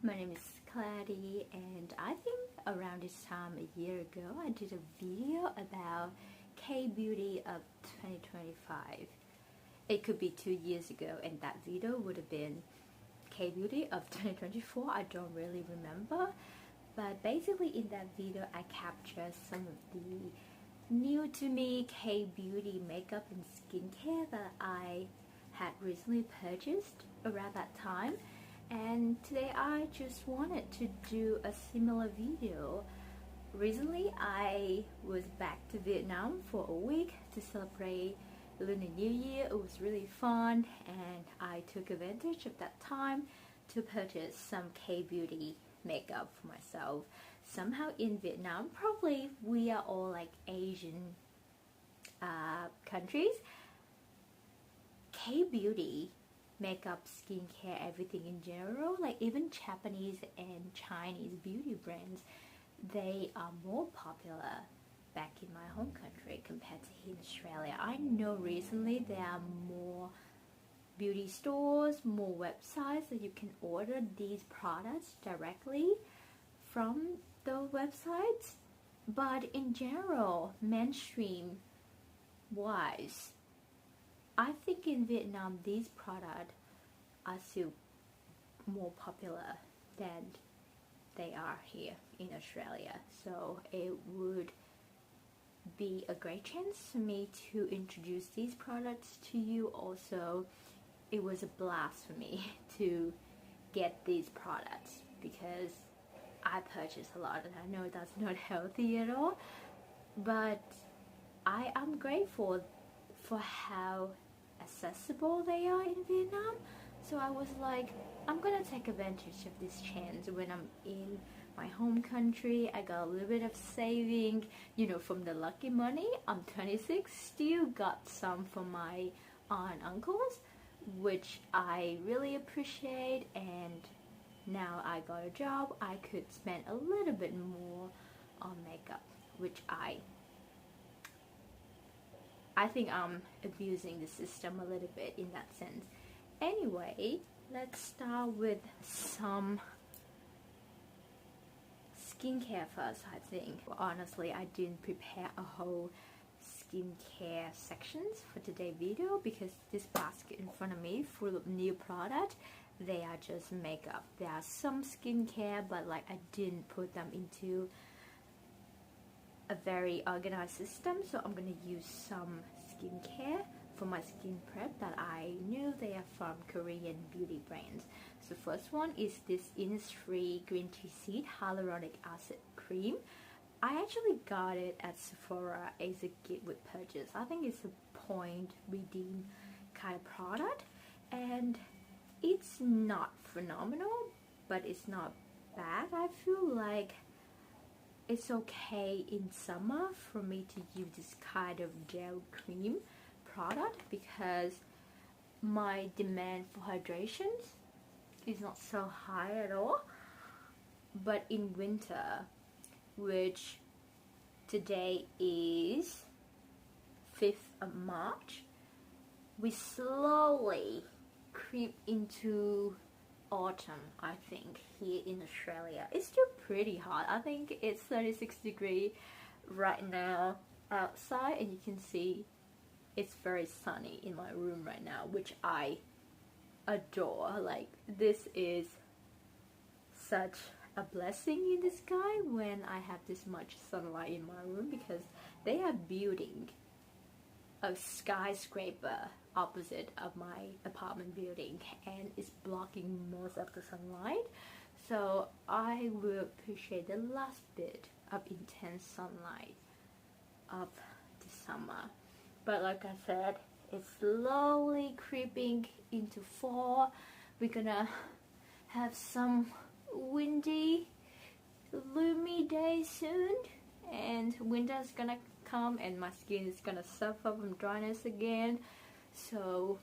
My name is Clady, and I think around this time a year ago I did a video about K-beauty of 2025. It could be 2 years ago, and that video would have been K-beauty of 2024. I don't really remember, but basically in that video I captured some of the new to me K-beauty makeup and skincare that I had recently purchased around that time. And today I just wanted to do a similar video. Recently I was back to Vietnam for a week to celebrate Lunar New Year. It was really fun, and I took advantage of that time to purchase some K-beauty makeup for myself. Somehow in Vietnam, probably we are all like Asian countries, K-beauty makeup, skincare, everything in general, like even Japanese and Chinese beauty brands, they are more popular back in my home country compared to here in Australia. I know recently there are more beauty stores, more websites that you can order these products directly from the websites, but in general, mainstream wise, I think in Vietnam these products are still more popular than they are here in Australia. So it would be a great chance for me to introduce these products to you. Also, it was a blast for me to get these products because I purchased a lot, and I know that's not healthy at all, but I am grateful for how accessible they are in Vietnam. So I was like, I'm gonna take advantage of this chance when I'm in my home country. I got a little bit of saving, you know, from the lucky money. I'm 26, still got some from my aunt and uncles, which I really appreciate, and now I got a job, I could spend a little bit more on makeup, which I think I'm abusing the system a little bit in that sense. Anyway, let's start with some skincare first, I think. Honestly, I didn't prepare a whole skincare sections for today's video because this basket in front of me full of new product, they are just makeup. There are some skincare, but like I didn't put them into a very organized system, so I'm gonna use some skincare for my skin prep that I knew they are from Korean beauty brands. So first one is this Innisfree Green Tea Seed Hyaluronic Acid Cream. I actually got it at Sephora as a gift with purchase. I think it's a point redeem kind of product, and it's not phenomenal, but it's not bad. I feel like it's okay in summer for me to use this kind of gel cream product because my demand for hydration is not so high at all. But in winter, which today is 5th of March, we slowly creep into autumn, I think, here in Australia. It's still pretty hot. I think it's 36 degrees right now outside, and you can see it's very sunny in my room right now, which I adore. Like, this is such a blessing in disguise when I have this much sunlight in my room, because they are building a skyscraper opposite of my apartment building, and it's blocking most of the sunlight. So I will appreciate the last bit of intense sunlight of the summer. But like I said, it's slowly creeping into fall. We're gonna have some windy, gloomy days soon, and winter's gonna come and my skin is gonna suffer from dryness again. So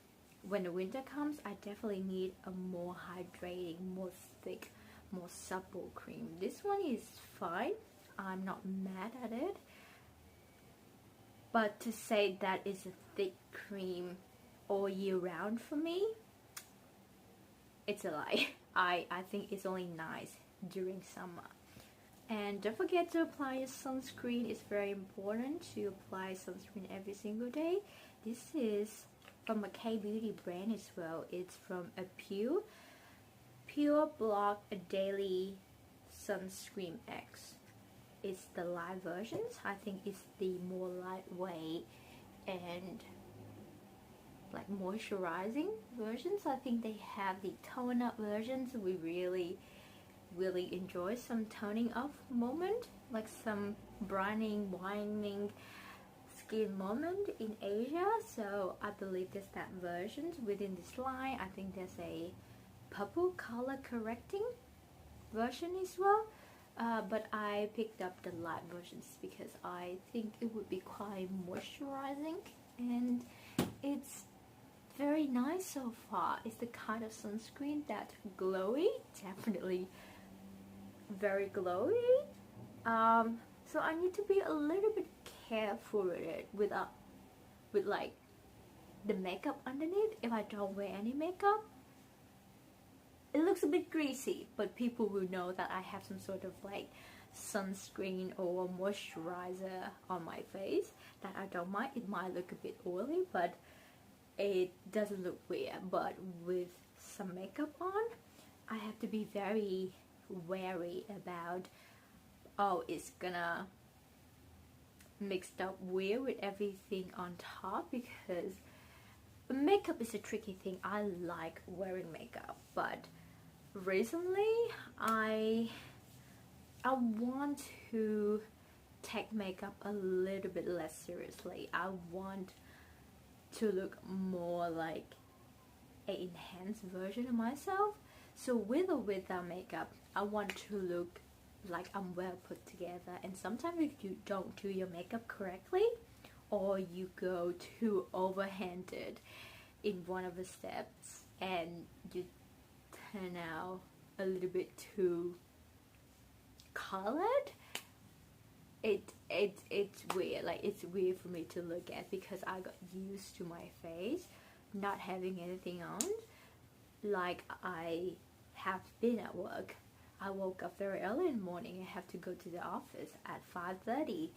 when the winter comes, I definitely need a more hydrating, more thick, more supple cream. This one is fine. I'm not mad at it. But to say that it's a thick cream all year round for me, it's a lie. I think it's only nice during summer. And don't forget to apply your sunscreen. It's very important to apply sunscreen every single day. This is from a K-beauty brand as well. It's from a Pure Block a Daily Sunscreen X. It's the light versions. I think it's the more lightweight and like moisturizing versions. I think they have the tone up versions. We really enjoy some toning up moment, like some brightening, whitening skin moment in Asia. So I believe there's that versions within this line. I think there's a purple color correcting version as well, but I picked up the light versions because I think it would be quite moisturizing, and it's very nice so far. It's the kind of sunscreen that's glowy, definitely very glowy. So I need to be a little bit careful with it, with like the makeup underneath. If I don't wear any makeup, it looks a bit greasy, but people will know that I have some sort of like sunscreen or moisturizer on my face that I don't mind. It might look a bit oily, but it doesn't look weird. But with some makeup on, I have to be very wary about, oh, it's gonna mixed up weird with everything on top, because makeup is a tricky thing. I like wearing makeup, but recently I want to take makeup a little bit less seriously. I want to look more like an enhanced version of myself. So with or without makeup, I want to look like I'm well put together. And sometimes if you don't do your makeup correctly, or you go too overhanded in one of the steps and you turn out a little bit too colored, it's weird. Like, it's weird for me to look at, because I got used to my face not having anything on. Like, I have been at work. I woke up very early in the morning. I have to go to the office at 5:30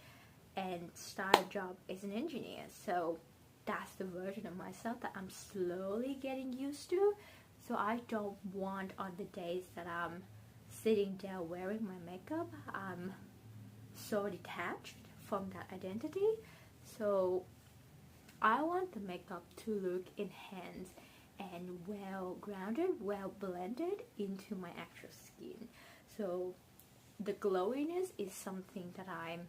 and start a job as an engineer. So that's the version of myself that I'm slowly getting used to. So I don't want, on the days that I'm sitting down wearing my makeup, I'm so detached from that identity. So I want the makeup to look enhanced and well grounded, well blended into my actual skin. So the glowiness is something that I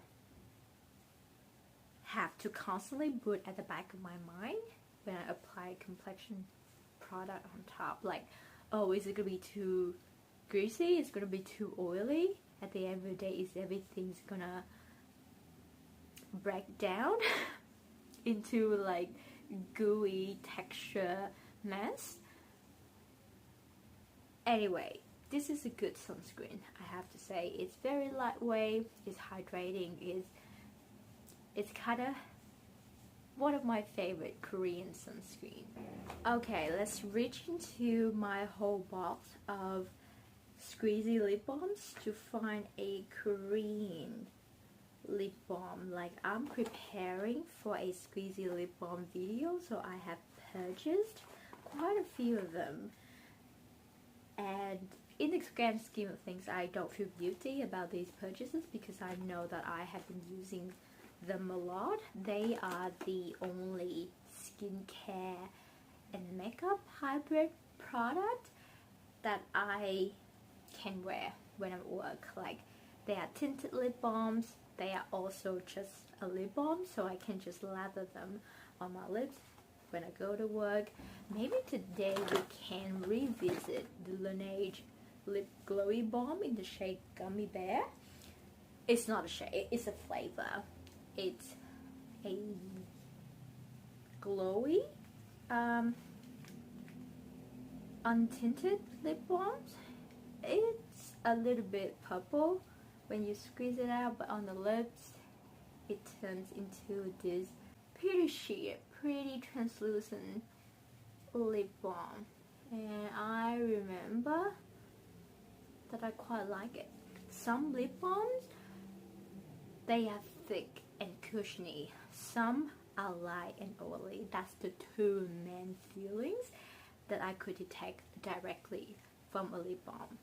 have to constantly put at the back of my mind when I apply complexion product on top. Like, oh, is it gonna be too greasy? Is it gonna be too oily? At the end of the day, is everything's gonna break down into like gooey texture mess? Anyway, this is a good sunscreen, I have to say. It's very lightweight, it's hydrating, it's kind of one of my favorite Korean sunscreen. Okay, let's reach into my whole box of squeezy lip balms to find a Korean lip balm. Like, I'm preparing for a squeezy lip balm video, so I have purchased quite a few of them. And in the grand scheme of things, I don't feel guilty about these purchases, because I know that I have been using them a lot. They are the only skincare and makeup hybrid product that I can wear when I'm at work. Like, they are tinted lip balms. They are also just a lip balm, so I can just lather them on my lips when I go to work. Maybe today we can revisit the Laneige Lip Glowy Balm in the shade Gummy Bear. It's not a shade, it's a flavor. It's a glowy, untinted lip balm. It's a little bit purple when you squeeze it out, but on the lips it turns into this pretty sheer, pretty translucent lip balm. And I remember that I quite like it. Some lip balms, they are thick and cushiony. Some are light and oily. That's the two main feelings that I could detect directly from a lip balm.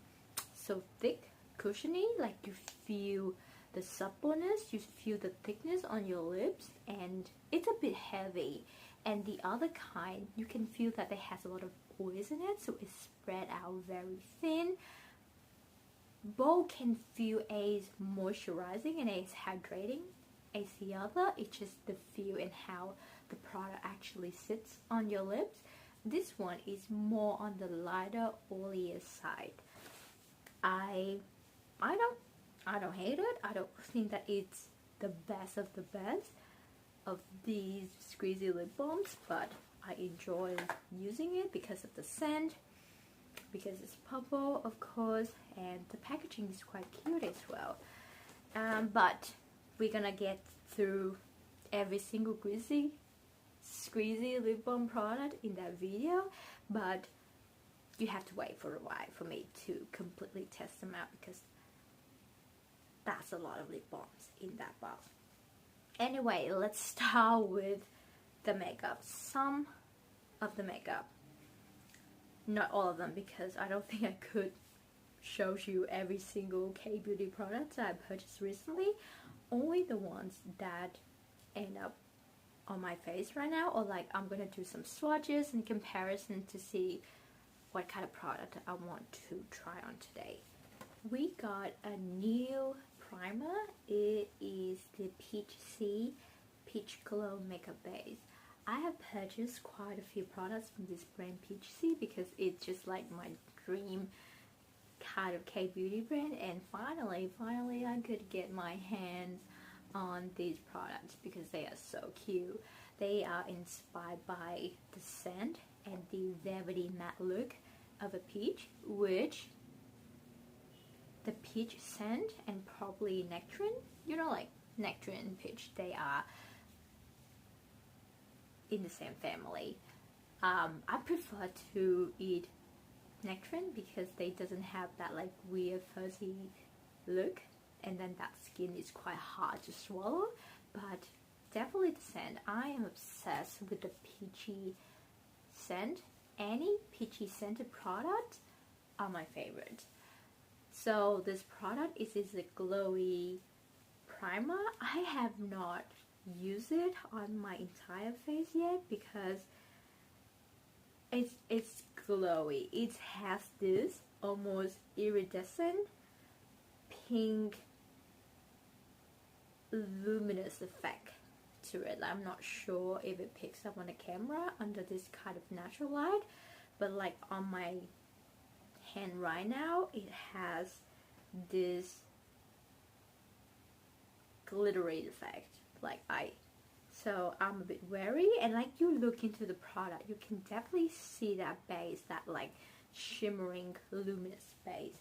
So thick, cushiony, like you feel the suppleness, you feel the thickness on your lips, and it's a bit heavy. And the other kind, you can feel that it has a lot of oils in it, so it's spread out very thin. Both can feel as moisturizing and as hydrating as the other. It's just the feel and how the product actually sits on your lips. This one is more on the lighter, oilier side. I don't hate it. I don't think that it's the best of the best of these squeezy lip balms, but I enjoy using it because of the scent, because it's purple, of course, and the packaging is quite cute as well. But we're gonna get through every single squeezy lip balm product in that video, but you have to wait for a while for me to completely test them out, because that's a lot of lip balms in that box. Anyway, let's start with the makeup. Some of the makeup, not all of them, because I don't think I could show you every single K-beauty product that I purchased recently. Only the ones that end up on my face right now, or like I'm gonna do some swatches in comparison to see what kind of product I want to try on today. We got a new primer. It is the Peach Glow Makeup Base. I have purchased quite a few products from this brand Peach Sea because it's just like my dream kind of K-beauty brand, and finally I could get my hands on these products because they are so cute. They are inspired by the scent and the velvety matte look of a peach, which the peach scent and probably nectarine, you know, like nectarine and peach, they are in the same family. I prefer to eat nectarine because they doesn't have that like weird fuzzy look, and then that skin is quite hard to swallow. But definitely the scent, I am obsessed with the peachy scent. Any peachy scented product are my favorite. So this product is a glowy primer. I have not used it on my entire face yet because it's glowy. It has this almost iridescent pink luminous effect to it. I'm not sure if it picks up on the camera under this kind of natural light, but like on my hand right now, it has this glittery effect. So I'm a bit wary, and like you look into the product, you can definitely see that base, that like shimmering luminous base.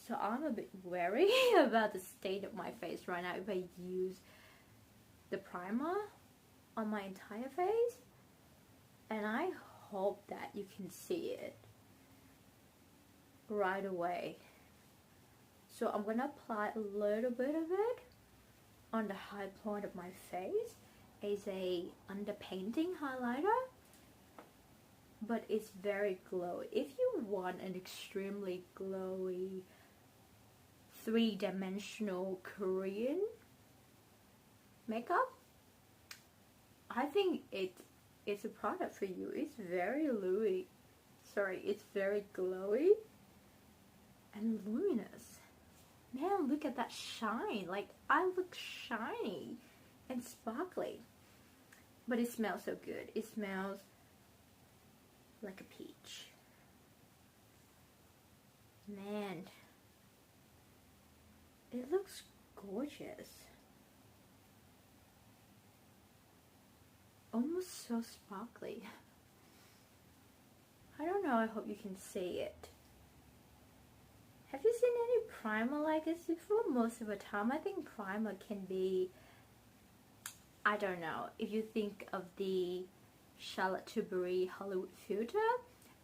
So I'm a bit wary about the state of my face right now if I use the primer on my entire face, and I hope that you can see it right away. So I'm gonna apply a little bit of it on the high point of my face as a underpainting highlighter, but it's very glowy. If you want an extremely glowy three-dimensional Korean makeup, I think it's a product for you. It's very it's very glowy and luminous. Man, look at that shine. Like, I look shiny and sparkly. But it smells so good. It smells like a peach. Man, it looks gorgeous. Almost so sparkly. I don't know, I hope you can see it. Have you seen any primer like this before? Most of the time, I think primer can be, I don't know, if you think of the Charlotte Tilbury Hollywood filter,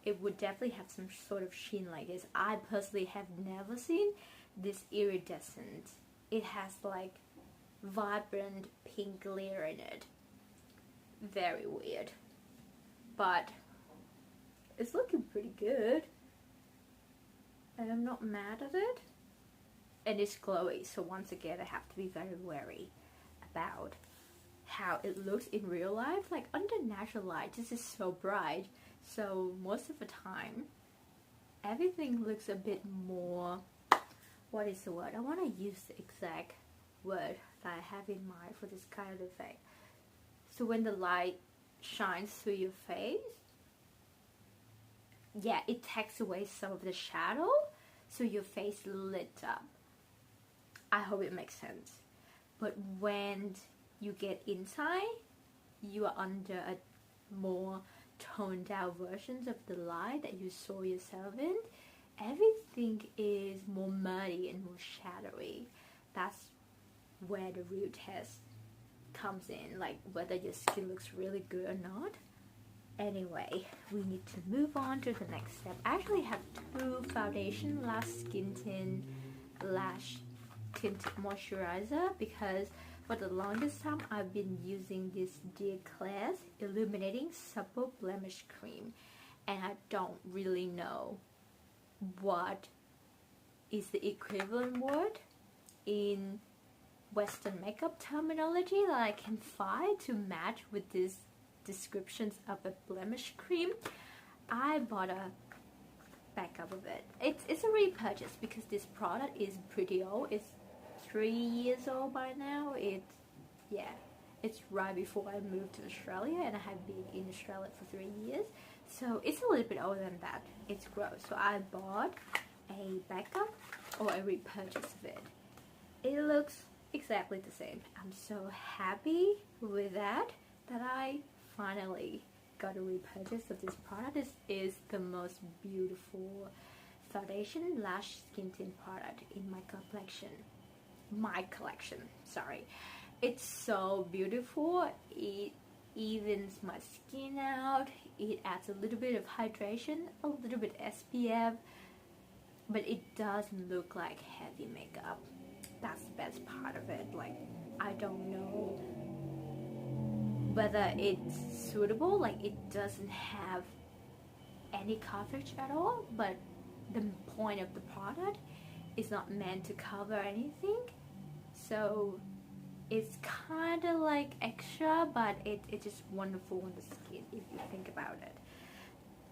it would definitely have some sort of sheen like this. I personally have never seen this iridescent. It has like vibrant pink glitter in it. Very weird, but it's looking pretty good and I'm not mad at it. And it's glowy, so once again I have to be very wary about how it looks in real life. Like under natural light, this is so bright, so most of the time everything looks a bit more, what is the word? I want to use the exact word that I have in mind for this kind of effect. So when the light shines through your face, yeah, it takes away some of the shadow, so your face lit up. I hope it makes sense. But when you get inside, you are under a more toned down versions of the light that you saw yourself in. Everything is more muddy and more shadowy. That's where the real test comes in, like whether your skin looks really good or not. Anyway, we need to move on to the next step. I actually have two foundation lash skin tint lash tinted moisturizer because for the longest time I've been using this dear Klairs Illuminating Supple Blemish Cream, and I don't really know what is the equivalent word in Western makeup terminology that I can find to match with these descriptions of a blemish cream. I bought a backup of it. It's a repurchase because this product is pretty old. It's 3 years old by now. It's right before I moved to Australia, and I have been in Australia for 3 years, so it's a little bit older than that. It's gross. So I bought a backup or a repurchase of it. It looks exactly the same. I'm so happy with that I finally got a repurchase of this product. This is the most beautiful foundation lash skin tint product in my collection. Sorry, it's so beautiful. It evens my skin out. It adds a little bit of hydration, a little bit SPF, but it doesn't look like heavy makeup. That's the best part of it. Like, I don't know whether it's suitable, like it doesn't have any coverage at all, but the point of the product is not meant to cover anything, so it's kind of like extra, but it's just wonderful on the skin if you think about it.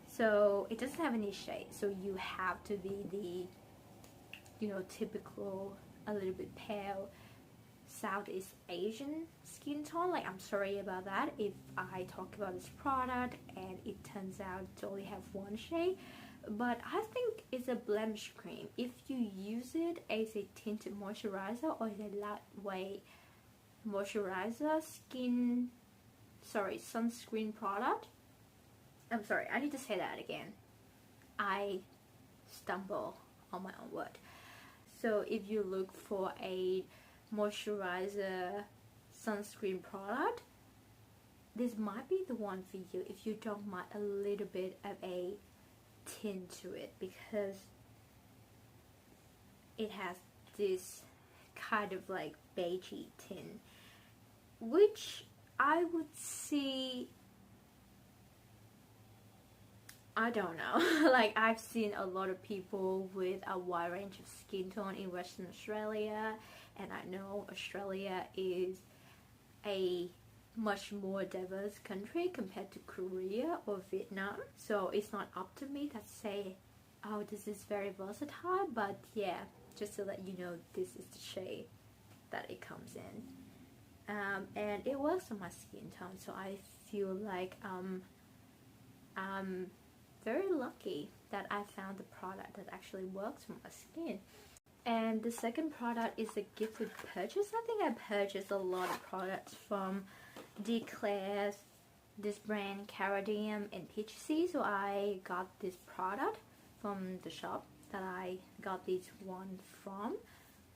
So it doesn't have any shade, so you have to be the, you know, typical a little bit pale Southeast Asian skin tone. Like, I'm sorry about that if I talk about this product and it turns out to only have one shade, but I think it's a blemish cream. If you use it as a tinted moisturizer or as a lightweight moisturizer sunscreen product, I'm sorry, I need to say that again. I stumble on my own word. So if you look for a moisturizer sunscreen product, this might be the one for you if you don't mind a little bit of a tint to it, because it has this kind of like beigey tint, which I would see, I don't know, like I've seen a lot of people with a wide range of skin tone in Western Australia, and I know Australia is a much more diverse country compared to Korea or Vietnam, so it's not up to me to say, oh, this is very versatile, but yeah, just to let you know, this is the shade that it comes in, and it works on my skin tone, so I feel like I'm very lucky that I found the product that actually works for my skin. And the second product is a gifted purchase. I think I purchased a lot of products from the Klairs, this brand KARADIUM and Peachy, so I got this product from the shop that I got this one from.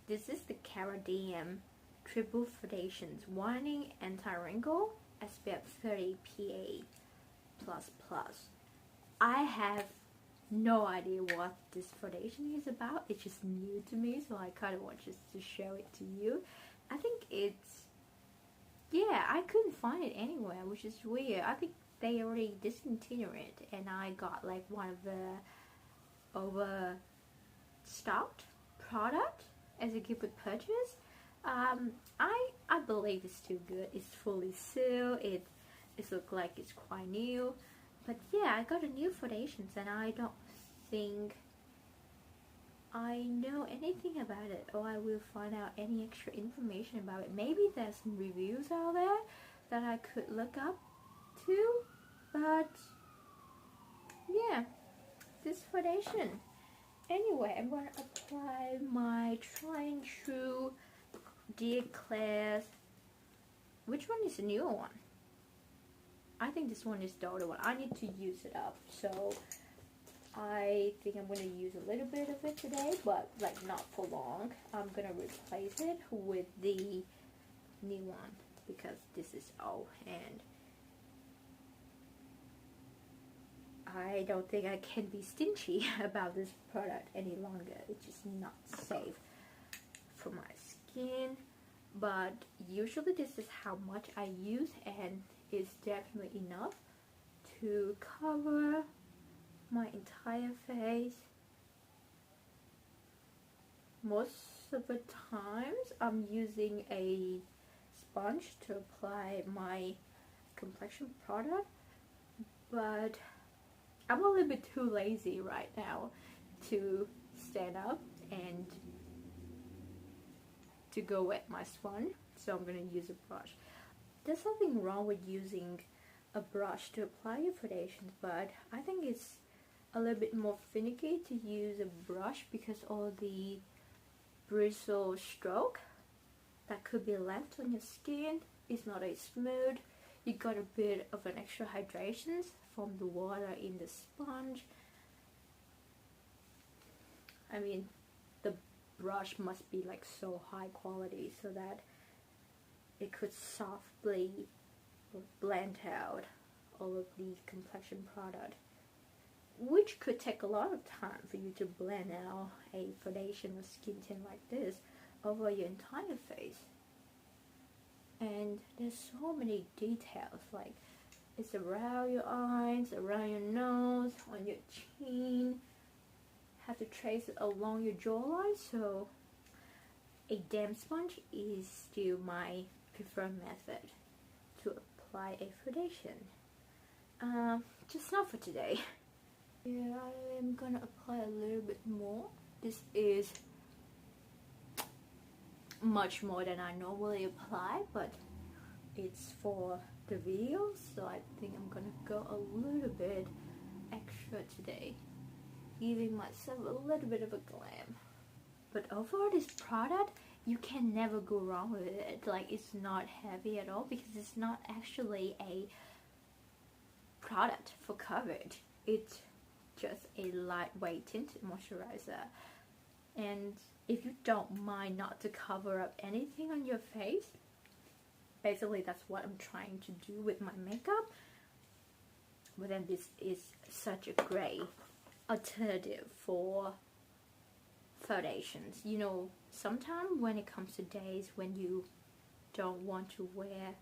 This is the KARADIUM Triple Foundations Whitening Anti-Wrinkle SPF 30 PA++. I have no idea what this foundation is about. It's just new to me, so I kind of want just to show it to you. I think it's, yeah, I couldn't find it anywhere, which is weird. I think they already discontinued it, and I got like one of the overstocked product as a gift with purchase. I believe it's still good. It's fully sealed. It looks like it's quite new. But yeah, I got a new foundations, and I don't think I know anything about it, or I will find out any extra information about it. Maybe there's some reviews out there that I could look up too. But yeah, this foundation. Anyway, I'm going to apply my Try and True Dear Klairs. Which one is the newer one? I think this one is the older one. I need to use it up, so I think I'm going to use a little bit of it today, but like not for long. I'm going to replace it with the new one because this is old, and I don't think I can be stingy about this product any longer. It's just not safe for my skin. But usually this is how much I use, and it's definitely enough to cover my entire face. Most of the times I'm using a sponge to apply my complexion product, but I'm a little bit too lazy right now to stand up and to go wet my sponge, so I'm going to use a brush. There's nothing wrong with using a brush to apply your foundations, but I think it's a little bit more finicky to use a brush because all the bristle stroke that could be left on your skin is not as smooth. You got a bit of an extra hydration from the water in the sponge. I mean, the brush must be like so high quality so that it could softly blend out all of the complexion product, which could take a lot of time for you to blend out a foundation or skin tint like this over your entire face. And there's so many details, like it's around your eyes, around your nose, on your chin. Have to trace it along your jawline, so a damp sponge is still my preferred method to apply a foundation. Just not for today. Yeah, I am gonna apply a little bit more. This is much more than I normally apply, but it's for the video, so I think I'm gonna go a little bit extra today, giving myself a little bit of a glam. But overall, this product, you can never go wrong with it. Like, it's not heavy at all because it's not actually a product for coverage. It's just a lightweight tinted moisturizer, and if you don't mind not to cover up anything on your face, basically that's what I'm trying to do with my makeup. But then this is such a great alternative for foundations. You know, sometimes when it comes to days when you don't want to wear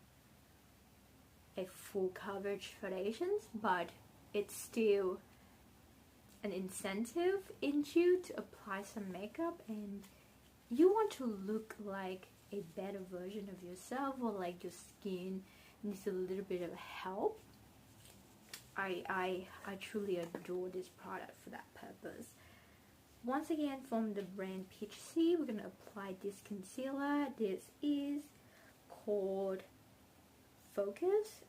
a full coverage foundations, but it's still an incentive in you to apply some makeup, and you want to look like a better version of yourself, or like your skin needs a little bit of help. I truly adore this product for that purpose. Once again, from the brand Peach Sea, we're going to apply this concealer. This is called Focus.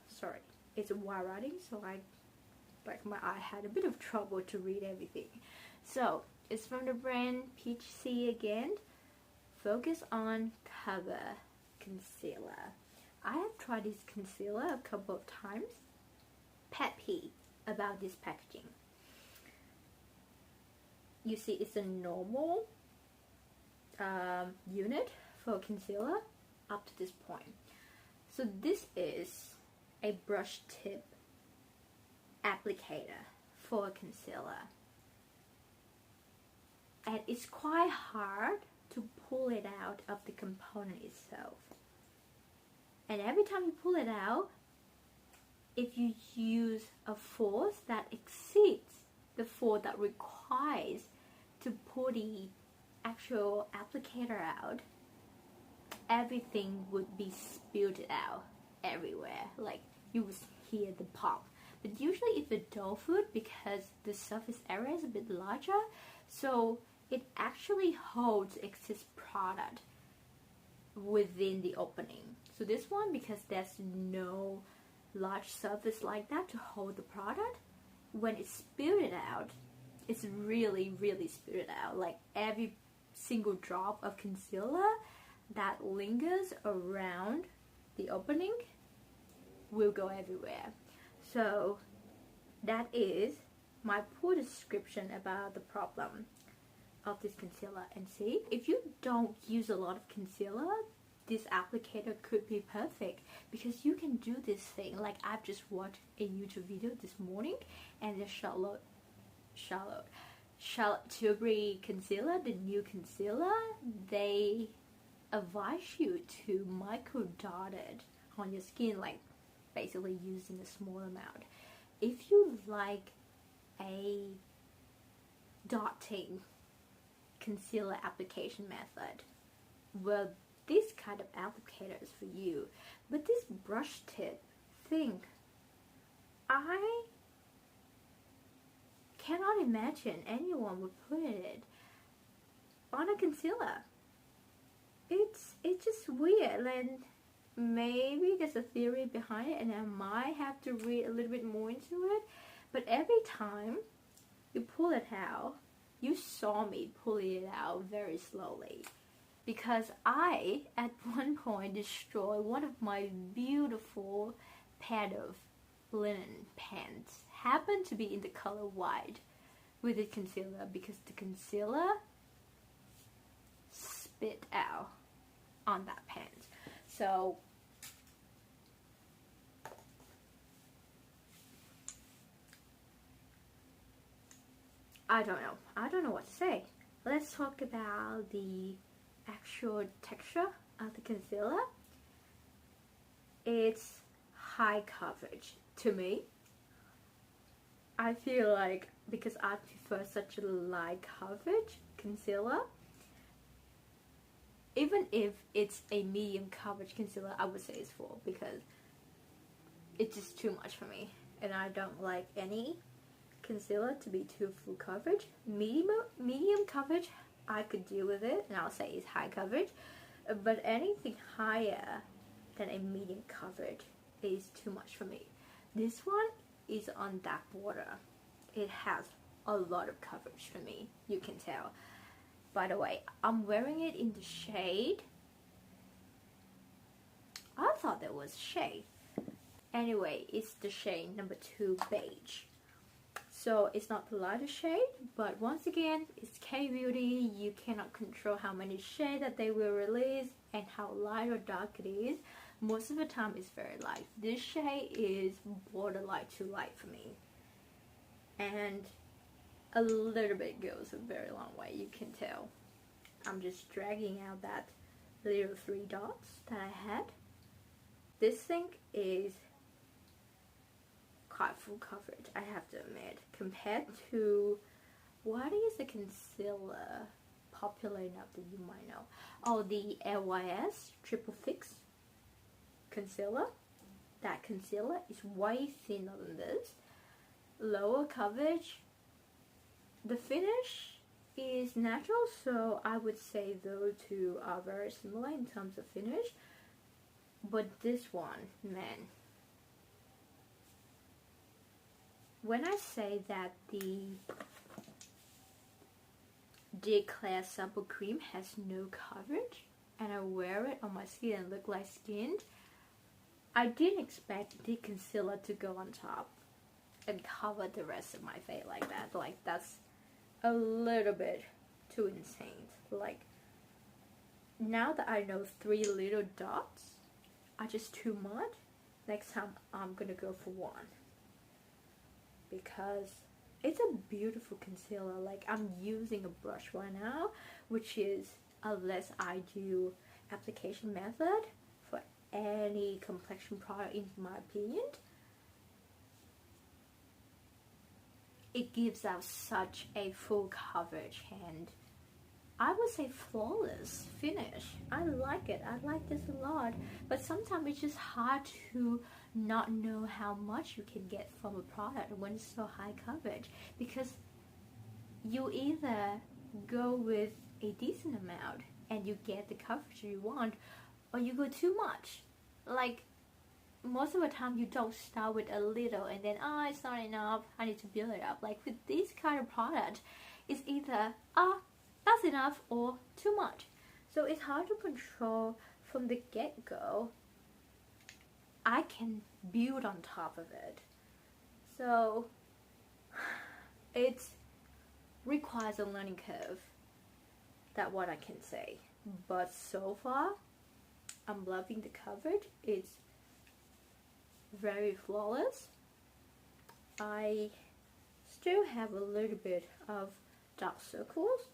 Sorry, it's white writing, so my eye had a bit of trouble to read everything. So it's from the brand Peach Sea again. Focus on Cover Concealer. I have tried this concealer a couple of times. Pet peeve about this packaging. You see, it's a normal unit for concealer up to this point. So this is a brush tip applicator for a concealer, and it's quite hard to pull it out of the component itself. And every time you pull it out, if you use a force that exceeds the force that requires to pull the actual applicator out, everything would be spilled out everywhere. Like you would hear the pop. But usually if it's dough food, because the surface area is a bit larger, so it actually holds excess product within the opening. So this one, because there's no large surface like that to hold the product, when it's spilled out, it's really spilled out. Like every single drop of concealer that lingers around the opening will go everywhere. So that is my poor description about the problem of this concealer. And see, if you don't use a lot of concealer, this applicator could be perfect, because you can do this thing. Like I've just watched a YouTube video this morning, and the Charlotte Tilbury concealer, the new concealer, they advise you to micro dot it on your skin, like basically using a small amount. If you like a dotting concealer application method, well, this kind of applicator is for you. But this brush tip thing, I cannot imagine anyone would put it on a concealer. It's just weird, and maybe there's a theory behind it, and I might have to read a little bit more into it. But every time you pull it out, you saw me pulling it out very slowly, because I at one point destroyed one of my beautiful pair of linen pants, happened to be in the color white, with the concealer, because the concealer spit out on that pant. So I don't know what to say. Let's talk about the actual texture of the concealer. It's high coverage to me. I feel like, because I prefer such a light coverage concealer, even if it's a medium coverage concealer, I would say it's full, because it's just too much for me, and I don't like any concealer to be too full coverage. Medium coverage, I could deal with it, and I'll say it's high coverage, but anything higher than a medium coverage is too much for me. This one is on that border. It has a lot of coverage for me, you can tell. By the way, I'm wearing it in the shade, I thought there was shade. Anyway, it's the shade number 2, Beige. So it's not the lightest shade, but once again, it's K-Beauty. You cannot control how many shades that they will release and how light or dark it is. Most of the time it's very light. This shade is borderline too light for me, and a little bit goes a very long way, you can tell. I'm just dragging out that little 3 dots that I had. This thing is quite full coverage, I have to admit, compared to, what is the concealer popular enough that you might know? Oh, the LYS Triple Fix concealer. That concealer is way thinner than this, lower coverage. The finish is natural, so I would say those two are very similar in terms of finish. But this one, man, when I say that the Klairs Supple Cream has no coverage, and I wear it on my skin and look like skinned, I didn't expect the concealer to go on top and cover the rest of my face like that. Like, that's a little bit too insane. Like, now that I know 3 little dots are just too much, next time I'm gonna go for 1. because it's a beautiful concealer. Like, I'm using a brush right now, which is a less ideal application method for any complexion product in my opinion. It gives out such a full coverage and I would say flawless finish. I like it. I like this a lot. But sometimes it's just hard to not know how much you can get from a product when it's so high coverage, because you either go with a decent amount and you get the coverage you want, or you go too much. Like, most of the time you don't start with a little and then, oh, it's not enough, I need to build it up. Like with this kind of product, it's either, that's enough or too much. So it's hard to control from the get-go. I can build on top of it. So it requires a learning curve. That's what I can say. But so far, I'm loving the coverage. It's very flawless. I still have a little bit of dark circles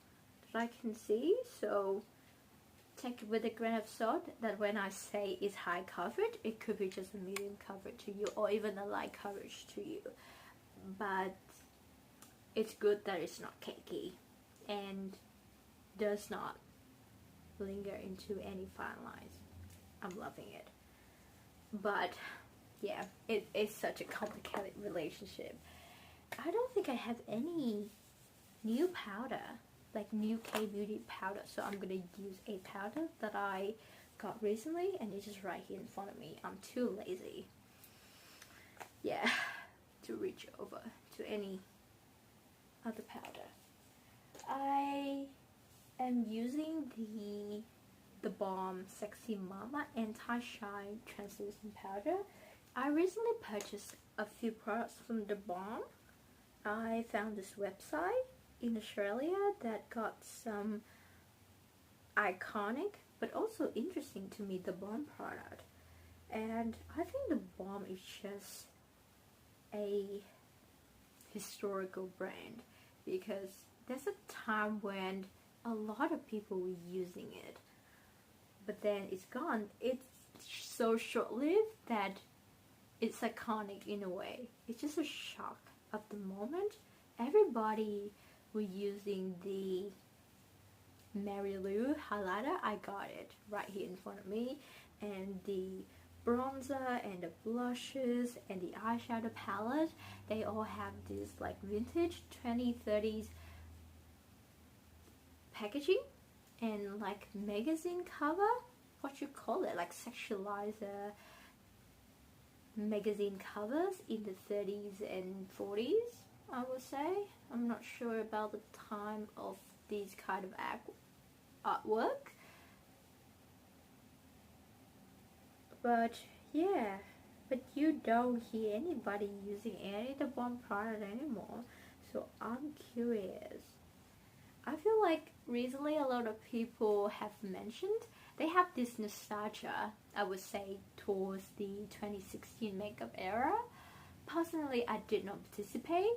that I can see, so take it with a grain of salt that when I say it's high coverage, it could be just a medium coverage to you or even a light coverage to you. But it's good that it's not cakey and does not linger into any fine lines. I'm loving it. But yeah, it is such a complicated relationship. I don't think I have any new powder, like new K-beauty powder, so I'm gonna use a powder that I got recently and it's just right here in front of me. I'm too lazy, yeah, to reach over to any other powder. I am using the Balm Sexy Mama Anti-Shine Translucent Powder. I recently purchased a few products from the Balm. I found this website in Australia that got some iconic but also interesting to me the Balm product, and I think the Balm is just a historical brand because there's a time when a lot of people were using it, but then it's gone. It's so short-lived that it's iconic in a way. It's just a shock of the moment. Everybody were using the Mary Lou highlighter. I got it right here in front of me, and the bronzer and the blushes and the eyeshadow palette, they all have this like vintage 2030s packaging and like magazine cover, what you call it, like sexualizer magazine covers in the 30s and 40s, I would say. I'm not sure about the time of these kind of artwork, but yeah, but you don't hear anybody using any of the Balm product anymore, so I'm curious. I feel like recently a lot of people have mentioned they have this nostalgia, I would say, towards the 2016 makeup era. Personally, I did not participate.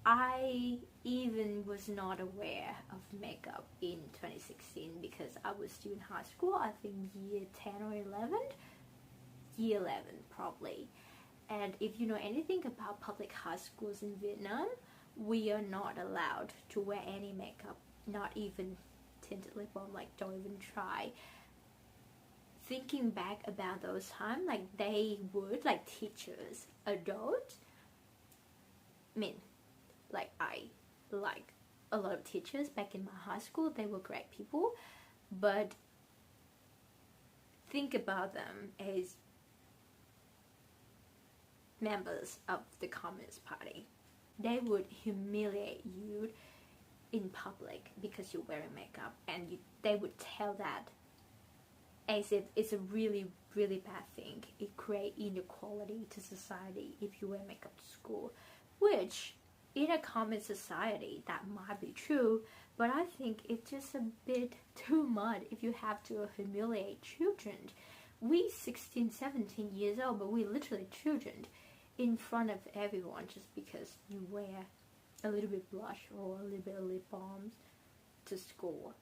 I even was not aware of makeup in 2016 because I was still in high school, I think year 10 or 11. Year 11 probably. And if you know anything about public high schools in Vietnam, we are not allowed to wear any makeup, not even tinted lip balm, like don't even try. Thinking back about those times, like they would, like teachers, adults, I mean, like I like a lot of teachers back in my high school, they were great people, but think about them as members of the Communist Party. They would humiliate you in public because you're wearing makeup, and they would tell that as if it's a really, really bad thing. It creates inequality to society if you wear makeup to school, which in a common society that might be true, but I think it's just a bit too much if you have to humiliate children. We 16, 17 years old, but we literally children. in front of everyone just because you wear a little bit blush or a little bit of lip balm to school.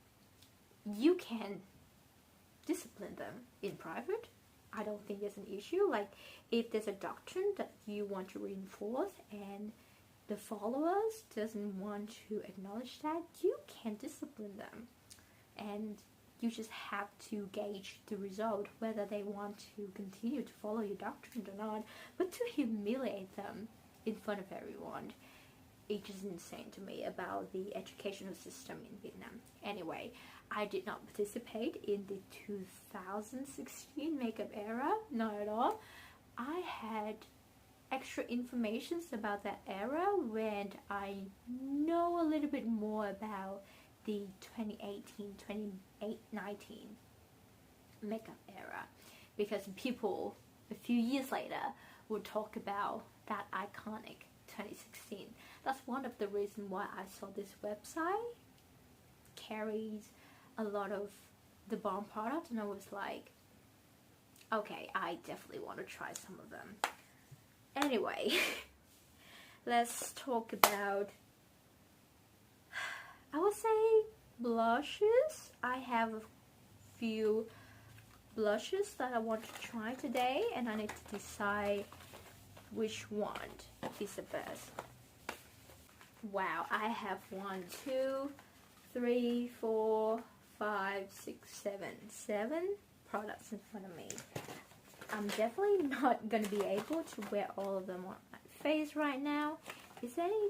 You can discipline them in private. I don't think there's an issue. Like, if there's a doctrine that you want to reinforce and the followers doesn't want to acknowledge that, you can discipline them. And you just have to gauge the result, whether they want to continue to follow your doctrine or not. But to humiliate them in front of everyone, it's just insane to me about the educational system in Vietnam. Anyway, I did not participate in the 2016 makeup era, not at all. I had extra information about that era when I know a little bit more about the 2018-2019 makeup era, because people a few years later will talk about that iconic 2016. That's one of the reasons why I saw this website carries a lot of the Balm products, and I was like, okay, I definitely want to try some of them. Anyway, let's talk about, I would say, blushes. I have a few blushes that I want to try today, and I need to decide which one is the best. Wow, I have 1, 2, 3, 4, 5, 6, 7 products in front of me. I'm definitely not going to be able to wear all of them on my face right now. Is there any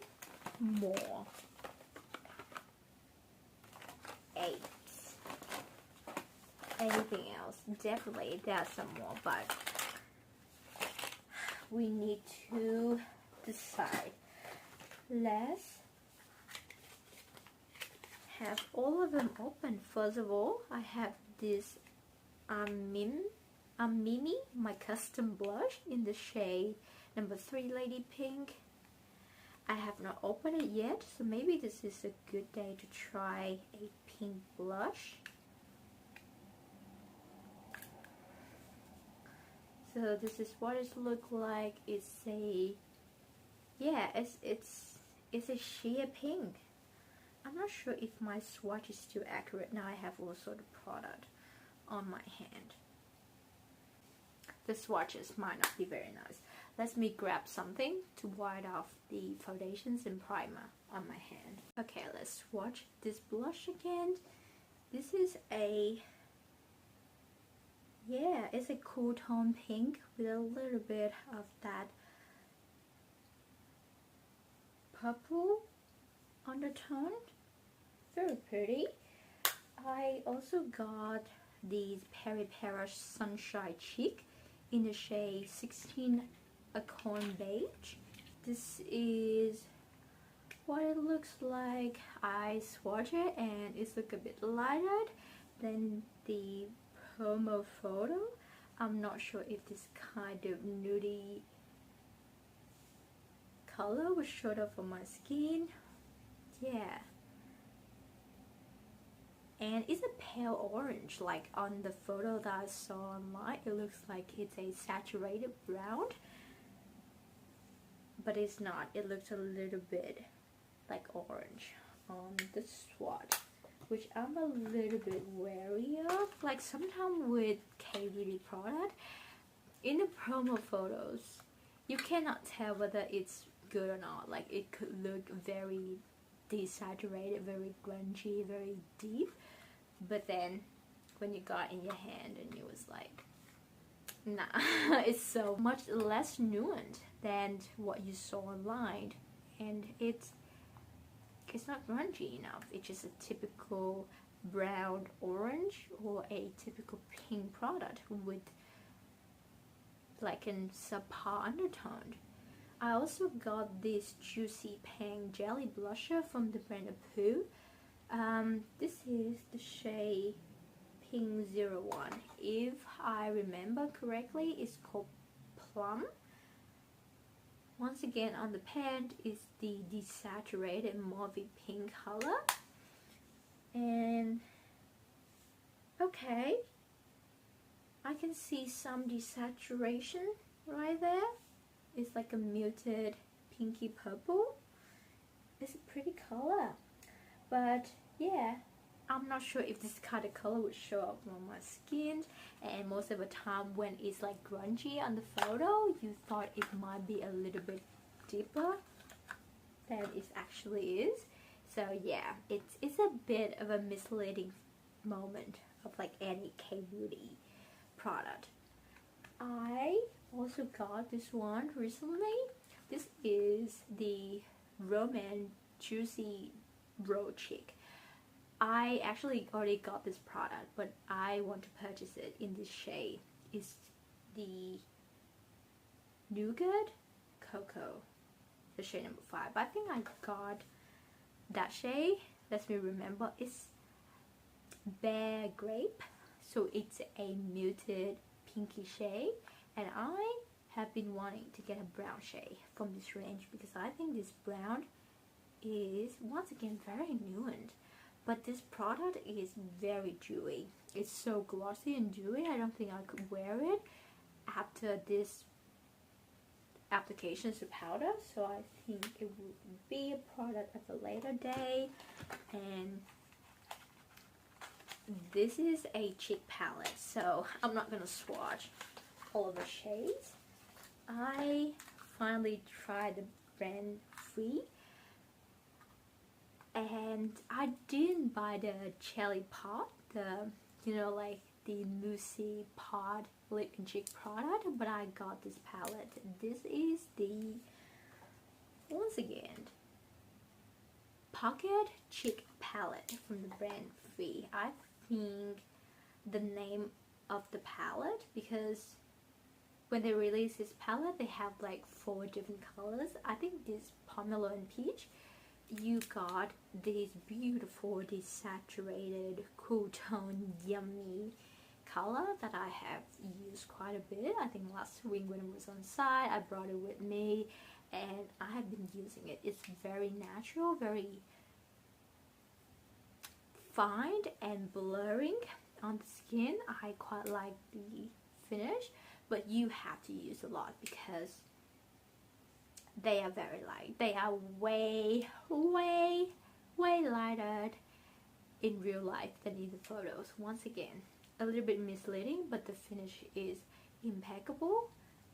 more? 8. Anything else? Definitely there are some more, but we need to decide. Let's have all of them open. First of all, I have this Mimi, my custom blush in the shade number 3 Lady Pink. I have not opened it yet, so maybe this is a good day to try a pink blush. So this is what it looks like. It's a, yeah, it's a sheer pink. I'm not sure if my swatch is still accurate. Now I have also the product on my hand. The swatches might not be very nice. Let me grab something to wipe off the foundations and primer on my hand. Okay, let's swatch this blush again. This is a, yeah, it's a cool tone pink with a little bit of that purple undertone. Very pretty. I also got these peripera Sunshine Cheek in the shade 16 Acorn Beige. This is what it looks like. I swatch it and it's like a bit lighter than the promo photo. I'm not sure if this kind of nudie color was showed up on my skin. Yeah. And it's a pale orange, like on the photo that I saw online. It looks like it's a saturated brown, but it's not. It looks a little bit like orange on the swatch, which I'm a little bit wary of. Like sometimes with K-beauty product, in the promo photos, you cannot tell whether it's good or not. Like it could look very desaturated, very grungy, very deep, but then when you got in your hand and it was like, nah, it's so much less nuanced than what you saw online, and it's not grungy enough. It's just a typical brown orange or a typical pink product with like a subpar undertone. I also got this Juicy Pang Jelly Blusher from the brand of Fwee. This is the shade Pink 01. If I remember correctly, it's called Plum. Once again, on the pan is the desaturated mauve pink color. And okay, I can see some desaturation right there. It's like a muted pinky purple. It's a pretty color, but yeah, I'm not sure if this kind of color would show up on my skin, and most of the time when it's like grungy on the photo, you thought it might be a little bit deeper than it actually is. So yeah, it's a bit of a misleading moment of like any K-beauty product. I also got this one recently. This is the Rom&nd Juicy Raw Cheek. I actually already got this product, but I want to purchase it in this shade. It's the Nougat Coco, the shade number 5. I think I got that shade. Let me remember. It's Bear Grape, so it's a muted pinky shade, and I have been wanting to get a brown shade from this range because I think this brown is once again very nuanced. But this product is very dewy. It's so glossy and dewy. I don't think I could wear it after this application to powder. So I think it would be a product at a later day. And this is a cheek palette. So I'm not going to swatch all of the shades. I finally tried the brand Fwee. And I didn't buy the jelly pot, like the moussey pot lip and cheek product, but I got this palette. This is the, once again, pocket cheek palette from the brand Fwee. I think the name of the palette, because when they release this palette, they have like 4 different colors. I think this Pomelo and Peach. You got this beautiful, desaturated, cool tone, yummy color that I have used quite a bit. I think last week when it was on site, I brought it with me, and I have been using it. It's very natural, very fine and blurring on the skin. I quite like the finish, but you have to use a lot because they are very light. They are way lighter in real life than in the photos. Once again, a little bit misleading, but the finish is impeccable.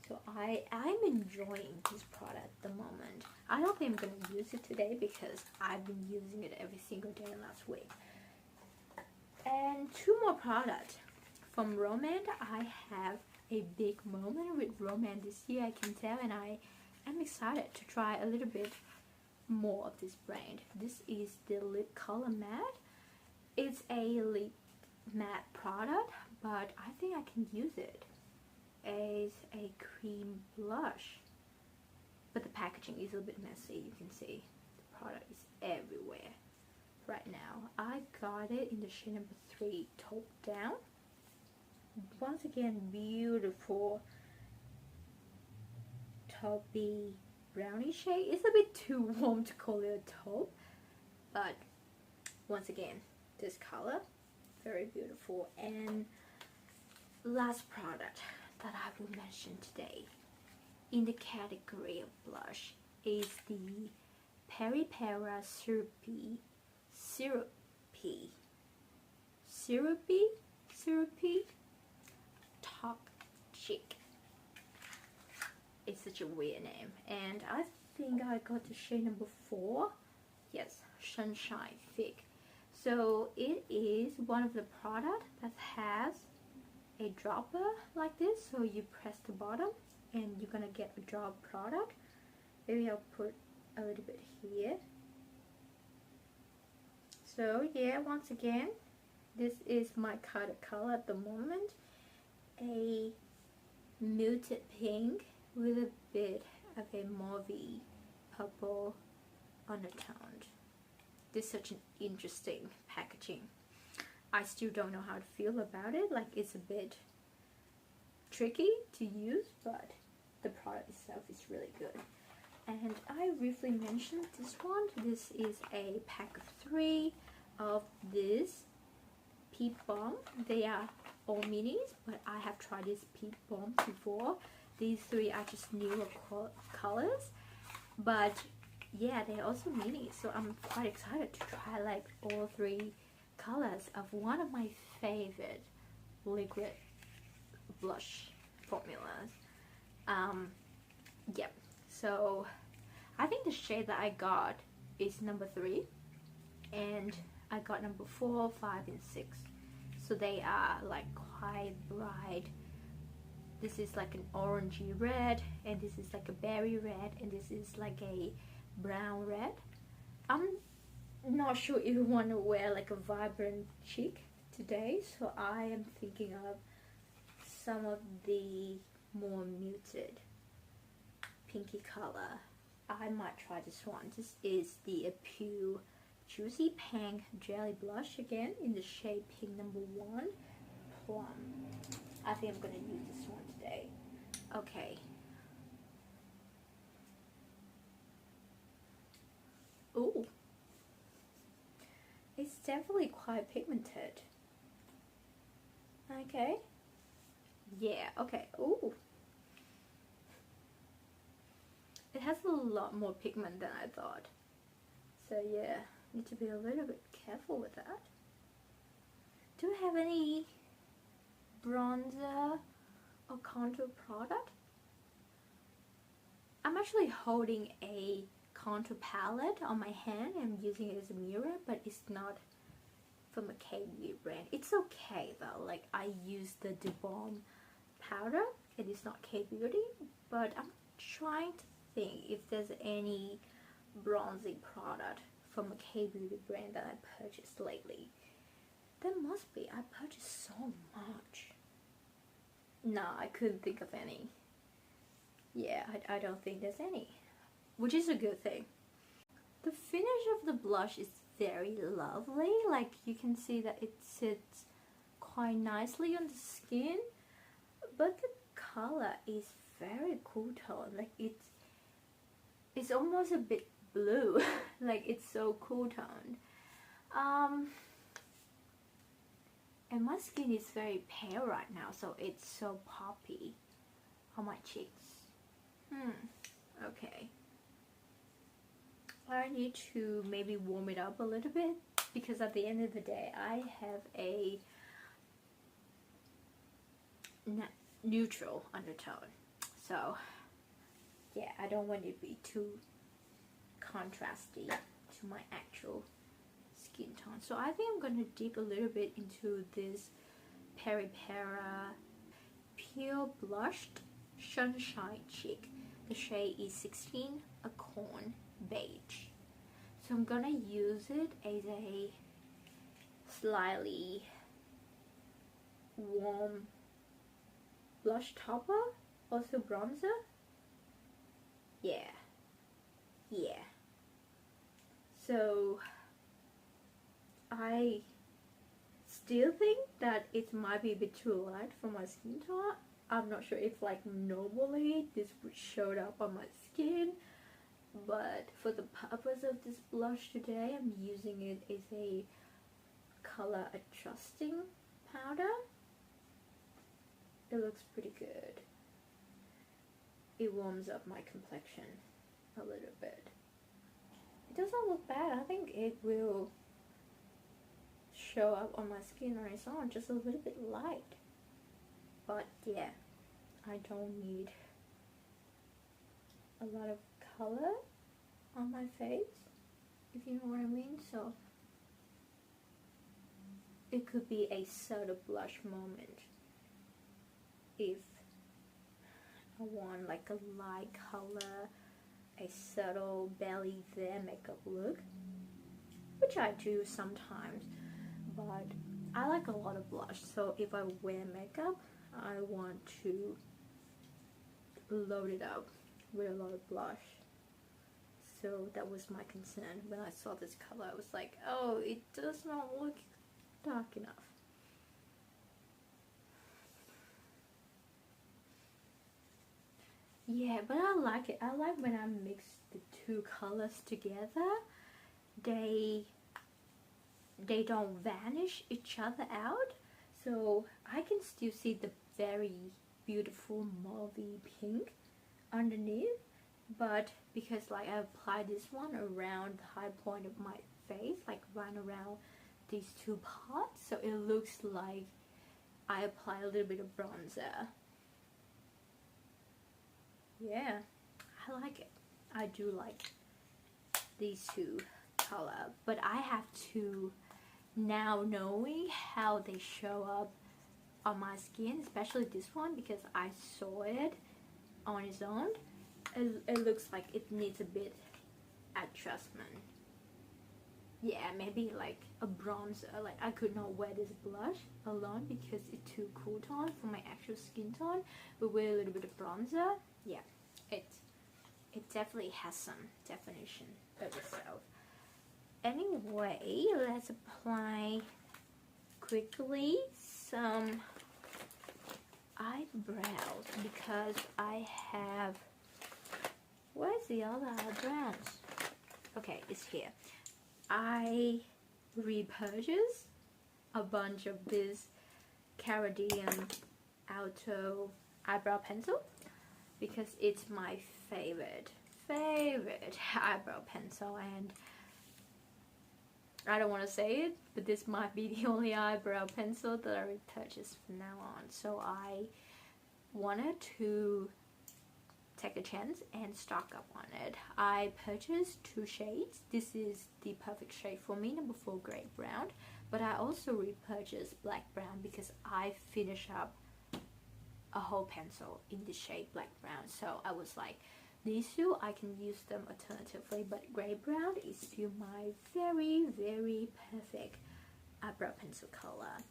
So I'm enjoying this product at the moment. I don't think I'm going to use it today because I've been using it every single day last week. And 2 more products from Rom&nd. I have a big moment with Rom&nd this year, I can tell, and I'm excited to try a little bit more of this brand. This is the lip color matte. It's a lip matte product, but I think I can use it as a cream blush. But the packaging is a little bit messy. You can see the product is everywhere right now. I got it in the shade number 3, Taupe Down. Once again, beautiful taupey brownie shade. It's a bit too warm to call it a taupe, but once again, this color, very beautiful. And last product that I will mention today in the category of blush is the Peripera Syrupy Tok Cheek. It's such a weird name, and I think I got the shade number 4. Yes, Sunshine Fig. So it is one of the products that has a dropper like this, so you press the bottom and you're gonna get a drop product. Maybe I'll put a little bit here. So yeah, once again, this is my kind of color at the moment. A muted pink with a bit of a mauvey purple undertone. This is such an interesting packaging. I still don't know how to feel about it. Like, it's a bit tricky to use, but the product itself is really good. And I briefly mentioned this one. This is a pack of 3 of this peep balm. They are all minis, but I have tried this peep balm before. these three are just newer colors, but yeah, they're also mini, so I'm quite excited to try like all three colors of one of my favorite liquid blush formulas. Yep, so I think the shade that I got is number 3, and I got number 4, 5, and 6. So they are like quite bright. This is like an orangey red, and this is like a berry red, and this is like a brown red. I'm not sure if you want to wear like a vibrant cheek today, so I am thinking of some of the more muted pinky color. I might try this one. This is the Appeal Juicy Pink Jelly Blush, again in the shade pink number 1, Plum. I think I'm gonna use this one today. Okay. Ooh. It's definitely quite pigmented. Okay. Yeah, okay. Ooh. It has a lot more pigment than I thought. So yeah, need to be a little bit careful with that. Do I have any bronzer or contour product? I'm actually holding a contour palette on my hand and I'm using it as a mirror, but it's not from a K-beauty brand. It's okay though, like I use the theBalm powder and it's not K-beauty, but I'm trying to think if there's any bronzing product from a K-beauty brand that I purchased lately. There must be. I purchased so much. No, I couldn't think of any. Yeah, I don't think there's any, which is a good thing. The finish of the blush is very lovely. Like you can see that it sits quite nicely on the skin, but the color is very cool tone. Like it's almost a bit blue. Like it's so cool toned. And my skin is very pale right now, so it's so poppy on my cheeks. Okay. I need to maybe warm it up a little bit, because at the end of the day I have a neutral undertone. So yeah, I don't want it to be too contrasty to my actual skin tone. So I think I'm going to dip a little bit into this Peripera Pure Blushed Sunshine Cheek. The shade is 16 Acorn Beige. So I'm going to use it as a slightly warm blush topper, also bronzer. Yeah. So I still think that it might be a bit too light for my skin tone. I'm not sure if like normally this would show up on my skin, but for the purpose of this blush today, I'm using it as a color adjusting powder. It looks pretty good. It warms up my complexion a little bit. It doesn't look bad. I think it will show up on my skin on its own, just a little bit light. But yeah, I don't need a lot of color on my face, if you know what I mean. So it could be a subtle blush moment if I want like a light color, a subtle belly there makeup look, which I do sometimes, but I like a lot of blush. So if I wear makeup, I want to load it up with a lot of blush. So that was my concern when I saw this color. I was like, oh, it does not look dark enough. Yeah, but I like it. I like when I mix the two colors together. They don't vanish each other out, so I can still see the very beautiful mauvey pink underneath, but because like I applied this one around the high point of my face, like right around these two parts, so it looks like I apply a little bit of bronzer. Yeah, I like it. I do like these two color, but I have to, now knowing how they show up on my skin, especially this one because I saw it on its own, it looks like it needs a bit adjustment. Yeah, maybe like a bronzer. Like I could not wear this blush alone because it's too cool tone for my actual skin tone, but with a little bit of bronzer, yeah, it definitely has some definition of itself. Anyway, let's apply quickly some eyebrows because I have, where's the other eyebrows? Okay, it's here. I repurchased a bunch of this KARADIUM Auto eyebrow pencil because it's my favorite eyebrow pencil, and I don't want to say it, but this might be the only eyebrow pencil that I repurchased from now on. So I wanted to take a chance and stock up on it. I purchased 2 shades. This is the perfect shade for me, number 4 gray brown, but I also repurchased black brown because I finished up a whole pencil in the shade black brown. So I was like, these two I can use them alternatively, but gray brown is still my very perfect eyebrow pencil color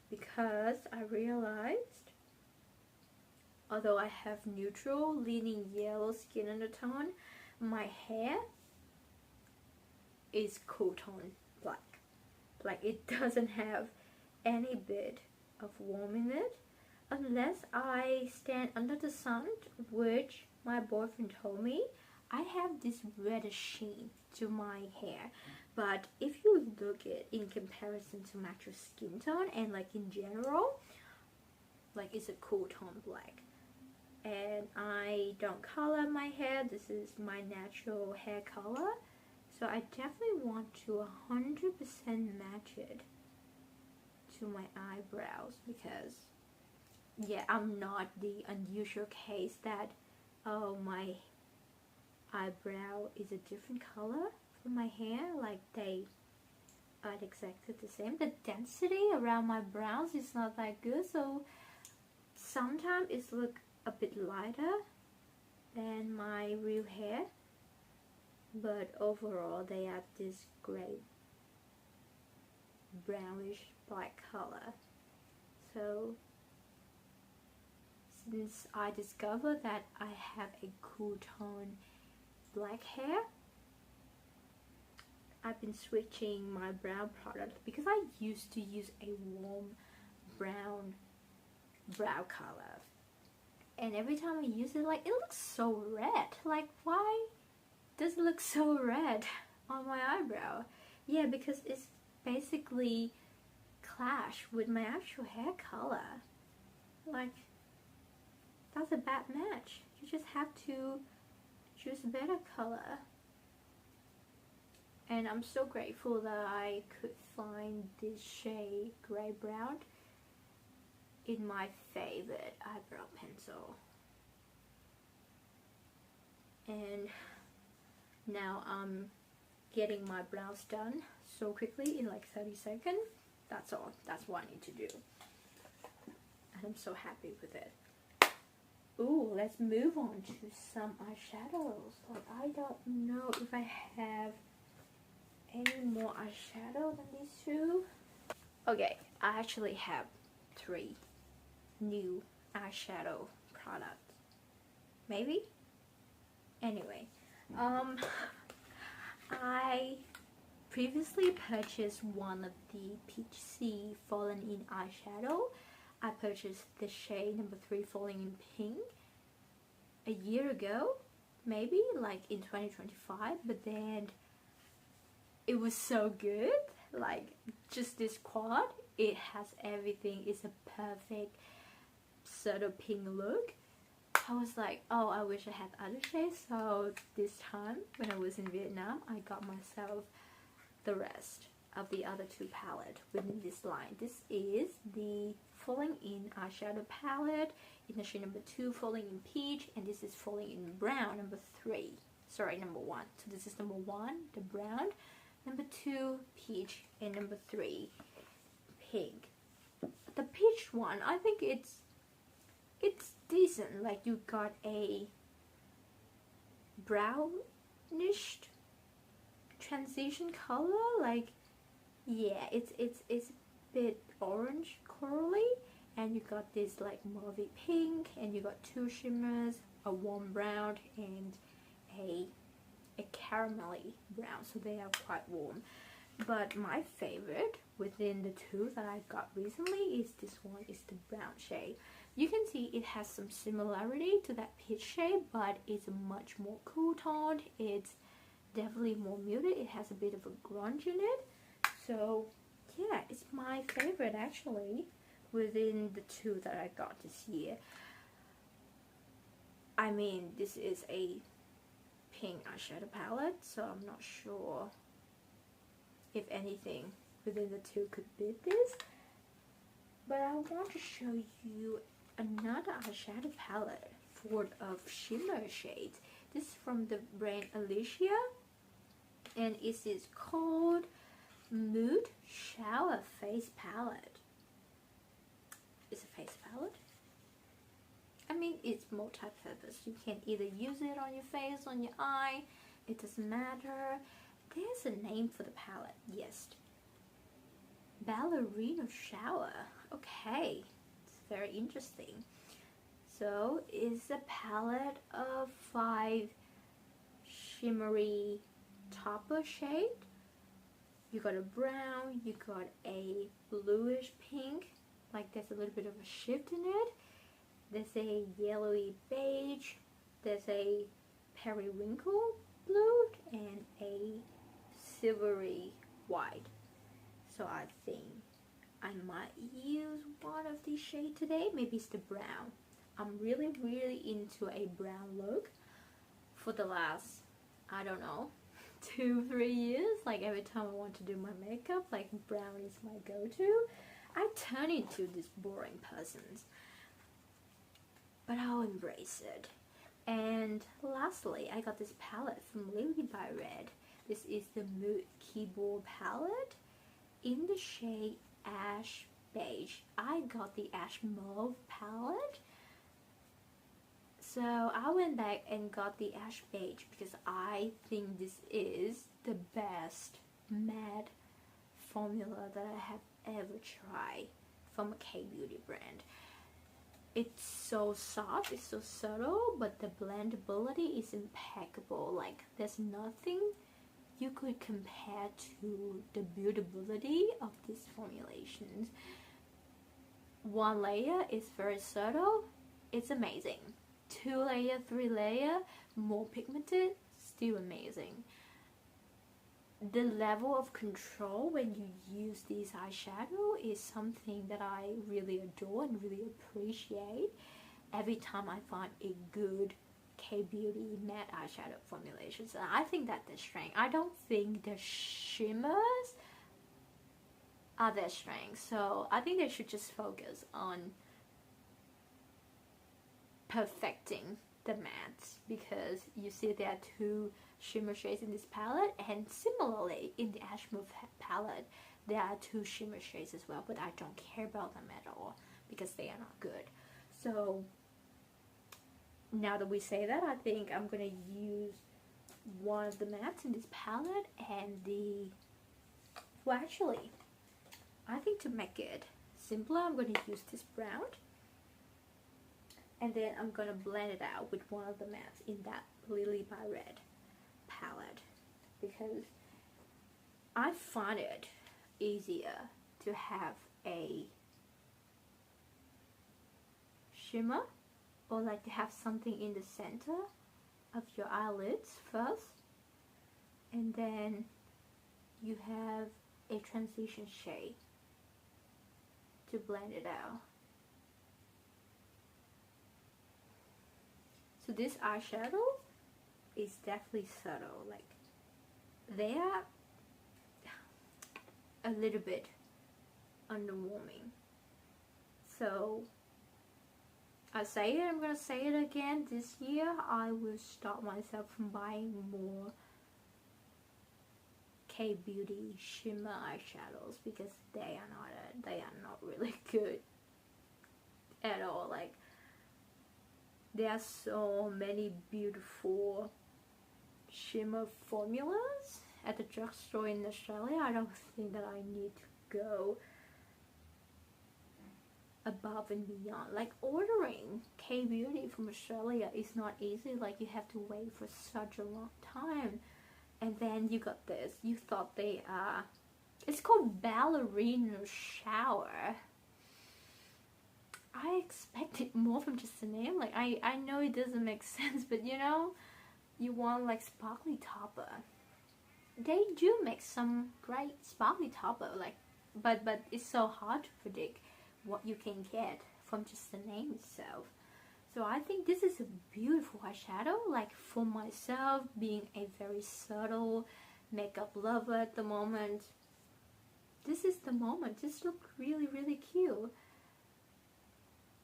because I realized, although I have neutral leaning yellow skin undertone, my hair is cool tone black. Like it doesn't have any bit of warm in it unless I stand under the sun, which my boyfriend told me I have this reddish sheen to my hair. But if you look at in comparison to my actual skin tone and like in general, like it's a cool tone black. And I don't color my hair. This is my natural hair color. So I definitely want to 100% match it to my eyebrows because, yeah, I'm not the unusual case that, oh, my eyebrow is a different color from my hair. Like they are exactly the same. The density around my brows is not that good, so sometimes it's look a bit lighter than my real hair, but overall they have this gray brownish black color. So since I discovered that I have a cool tone black hair, I've been switching my brow product because I used to use a warm brown brow color, and every time I use it, like it looks so red. Like why does it look so red on my eyebrow? Yeah, because it's basically clash with my actual hair color. Like that's a bad match. You just have to choose a better color. And I'm so grateful that I could find this shade gray brown in my favorite eyebrow pencil. And now I'm getting my brows done so quickly in like 30 seconds. That's all. That's what I need to do. And I'm so happy with it. Ooh, let's move on to some eyeshadows. Like I don't know if I have any more eyeshadow than these two. Okay, I actually have 3 new eyeshadow products. Maybe? Anyway, I previously purchased one of the Peach Sea Fallen In eyeshadow. I purchased the shade number 3 Falling In Pink a year ago, maybe like in 2025, but then it was so good. Like just this quad, it has everything. It's a perfect subtle pink look. I was like, oh, I wish I had other shades. So this time when I was in Vietnam, I got myself the rest of the other two palettes within this line. This is the Falling in eyeshadow palette in the shade number 2, Falling in peach, and this is Falling in brown, number 3. Sorry, number 1. So this is number 1, the brown, number 2, peach, and number 3, pink. The peach one, I think it's decent. Like, you got a brownish transition color. Like, yeah, it's a bit orange corally, and you got this like mauvey pink, and you got two shimmers, a warm brown and a caramelly brown, so they are quite warm. But my favorite within the two that I got recently is this one, is the brown shade. You can see it has some similarity to that peach shade, but it's much more cool toned. It's definitely more muted. It has a bit of a grunge in it. So yeah, it's my favorite actually within the two that I got this year. I mean, this is a pink eyeshadow palette, so I'm not sure if anything within the two could beat this. But I want to show you another eyeshadow palette full of shimmer shades. This is from the brand Alicia, and it is called Mood Shower Face Palette. It's a face palette. I mean, it's multi-purpose. You can either use it on your face, on your eye, it doesn't matter. There's a name for the palette, yes. Ballerina Shower. Okay, it's very interesting. So it's a palette of 5 shimmery Taupe shade. You got a brown, you got a bluish pink, like there's a little bit of a shift in it. There's a yellowy beige, there's a periwinkle blue, and a silvery white. So I think I might use one of these shades today. Maybe it's the brown. I'm really into a brown look for the last, I don't know, 2-3 years. Like every time I want to do my makeup, like brown is my go-to. I turn into this boring person, but I'll embrace it. And lastly, I got this palette from Lily by Red. This is the Mood Keyboard palette in the shade Ash Beige. I got the Ash Mauve palette, so I went back and got the Ash Beige because I think this is the best matte formula that I have ever tried from a K-beauty brand. It's so soft, it's so subtle, but the blendability is impeccable. Like, there's nothing you could compare to the buildability of these formulations. One layer is very subtle, it's amazing. 2 layer, 3 layer, more pigmented, still amazing. The level of control when you use this eyeshadow is something that I really adore and really appreciate every time I find a good K-beauty matte eyeshadow formulations. And I think that's their strength. I don't think the shimmers are their strength, so I think they should just focus on perfecting the mattes, because you see there are 2 shimmer shades in this palette, and similarly in the Ash Mauve palette there are 2 shimmer shades as well, but I don't care about them at all because they are not good. So now that we say that, I think I'm gonna use one of the mattes in this palette, and well, actually I think to make it simpler I'm gonna use this brown, and then I'm gonna blend it out with one of the mattes in that Lily by Red palette, because I find it easier to have a shimmer, or like to have something in the center of your eyelids first, and then you have a transition shade to blend it out. So this eyeshadow is definitely subtle. Like, they are a little bit underwhelming. So I say it, I'm gonna say it again. This year I will stop myself from buying more K-Beauty shimmer eyeshadows because they are not really good at all. Like, there are so many beautiful shimmer formulas at the drugstore in Australia. I don't think that I need to go above and beyond. Like, ordering K-Beauty from Australia is not easy. Like, you have to wait for such a long time. And then you got this. You thought they are... It's called Ballerina Shower. I expected more from just the name. Like, I know it doesn't make sense, but you know, you want like sparkly topper. They do make some great sparkly topper, like, but it's so hard to predict what you can get from just the name itself. So I think this is a beautiful eyeshadow. Like, for myself, being a very subtle makeup lover at the moment, this is the moment. This looks really, really cute.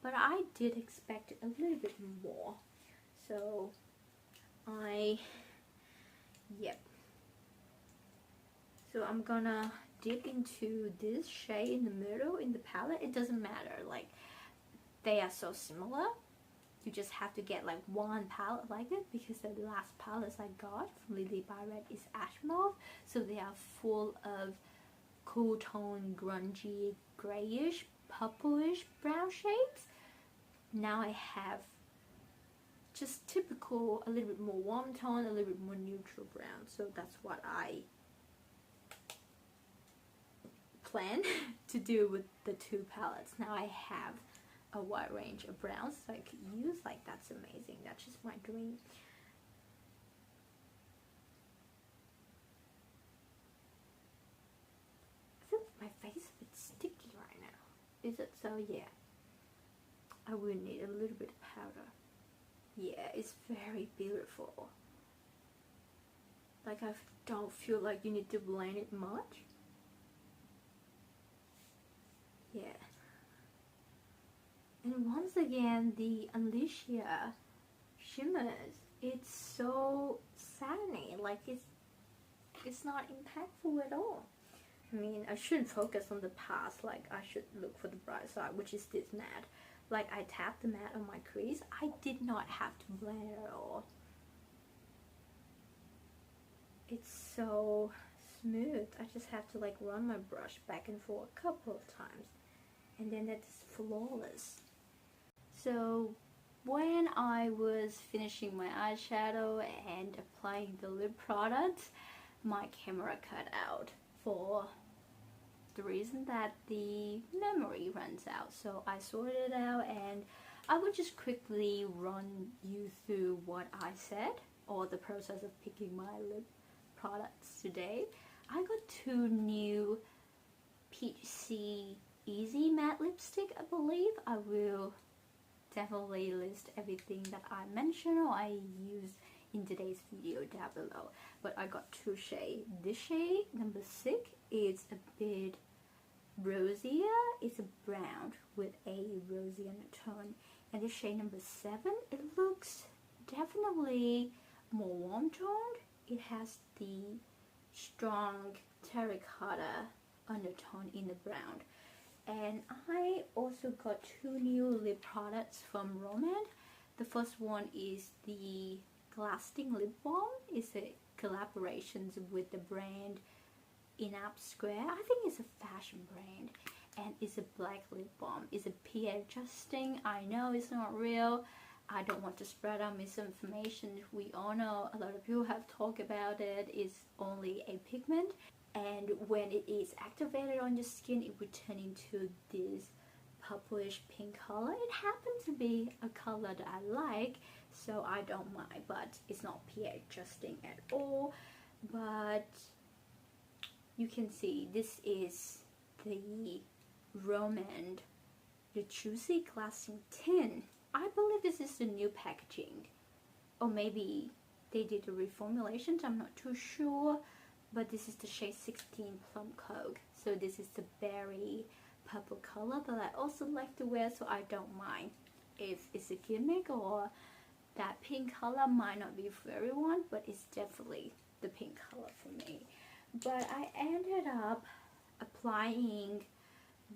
But I did expect a little bit more. So yep. So I'm gonna dip into this shade in the middle in the palette. It doesn't matter, like, they are so similar. You just have to get like one palette like it, because the last palettes I got from Lily by Red is ash mauve, so they are full of cool tone, grungy, grayish, purplish brown shades. Now I have just typical, a little bit more warm tone, a little bit more neutral brown. So that's what I plan to do with the two palettes. Now I have a wide range of browns that I could use. Like, that's amazing. That's just my dream. I feel like my face is a bit sticky right now. Is it? So yeah, I will need a little bit of powder. Yeah, it's very beautiful. Like, I don't feel like you need to blend it much. Yeah. And once again, the Alicia shimmers, it's so satiny. Like, it's not impactful at all. I mean, I shouldn't focus on the past. Like, I should look for the bright side, which is this matte. Like, I tapped the matte on my crease. I did not have to blend it at all. It's so smooth. I just have to like run my brush back and forth a couple of times, and then that's flawless. So when I was finishing my eyeshadow and applying the lip product, my camera cut out for the reason that the memory runs out. So I sorted it out, and I will just quickly run you through what I said, or the process of picking my lip products today. I got two new Peach Sea Easy Matte Lipstick, I believe. I will definitely list everything that I mentioned or I used in today's video down below. But I got two shades. This shade, number 6, is a bit rosier. It's a brown with a rosy undertone. And this shade number 7, it looks definitely more warm toned. It has the strong terracotta undertone in the brown. And I also got two new lip products from Rom&nd. The first one is the Lasting Lip Balm. It's a collaboration with the brand In-App Square. I think it's a fashion brand, and it's a black lip balm. It's a pH adjusting. I know it's not real. I don't want to spread out misinformation. We all know, a lot of people have talked about it. It's only a pigment, and when it is activated on your skin, it will turn into this purplish pink color. It happens to be a color that I like, so I don't mind, but it's not pH adjusting at all. But you can see this is the Rom&nd, the Juicy Glassing Tin. I believe this is the new packaging or maybe they did a reformulation, I'm not too sure. But this is the shade 16 Plum Coke. So this is the berry purple color that I also like to wear, so I don't mind if it's a gimmick, or that pink color might not be for everyone, but it's definitely the pink color for me. But I ended up applying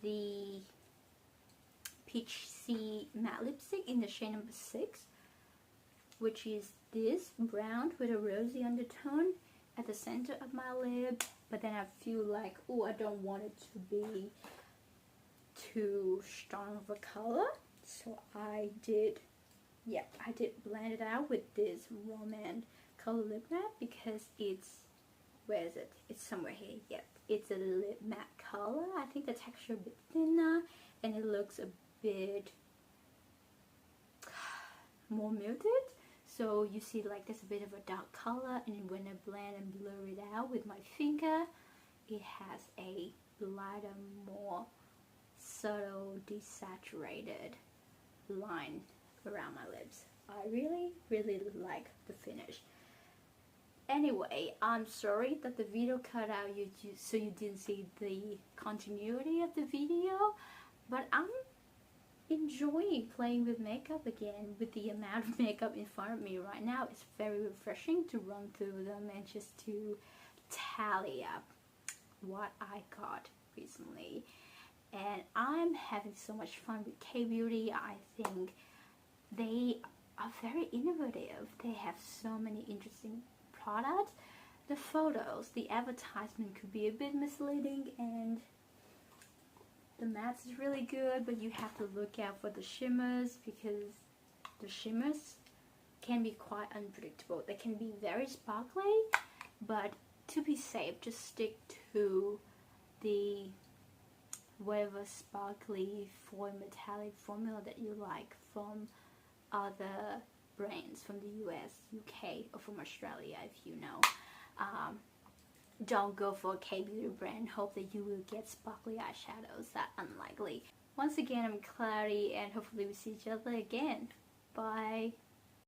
the Peach Sea matte lipstick in the shade number 6, which is this brown with a rosy undertone at the center of my lip. But then I feel like, oh, I don't want it to be too strong of a color, so I did blend it out with this Rom&nd color lip matte, because it's, where is it? It's somewhere here. Yep, it's a lip matte color. I think the texture a bit thinner and it looks a bit more muted. So you see, like, there's a bit of a dark color, and when I blend and blur it out with my finger, it has a lighter, more subtle, desaturated line around my lips. I really like the finish. Anyway, I'm sorry that the video cut out so you didn't see the continuity of the video, but I'm enjoying playing with makeup again. With the amount of makeup in front of me right now, it's very refreshing to run through them and just to tally up what I got recently. And I'm having so much fun with K-Beauty. I think they are very innovative. They have so many interesting products. The photos, the advertisement could be a bit misleading, and the matte is really good, but you have to look out for the shimmers, because the shimmers can be quite unpredictable. They can be very sparkly, but to be safe, just stick to the whatever sparkly foil metallic formula that you like from other brands from the US, UK, or from Australia, if you know. Don't go for a K-Beauty brand, hope that you will get sparkly eyeshadows. That's unlikely. Once again, I'm Clary, and hopefully we see each other again. Bye.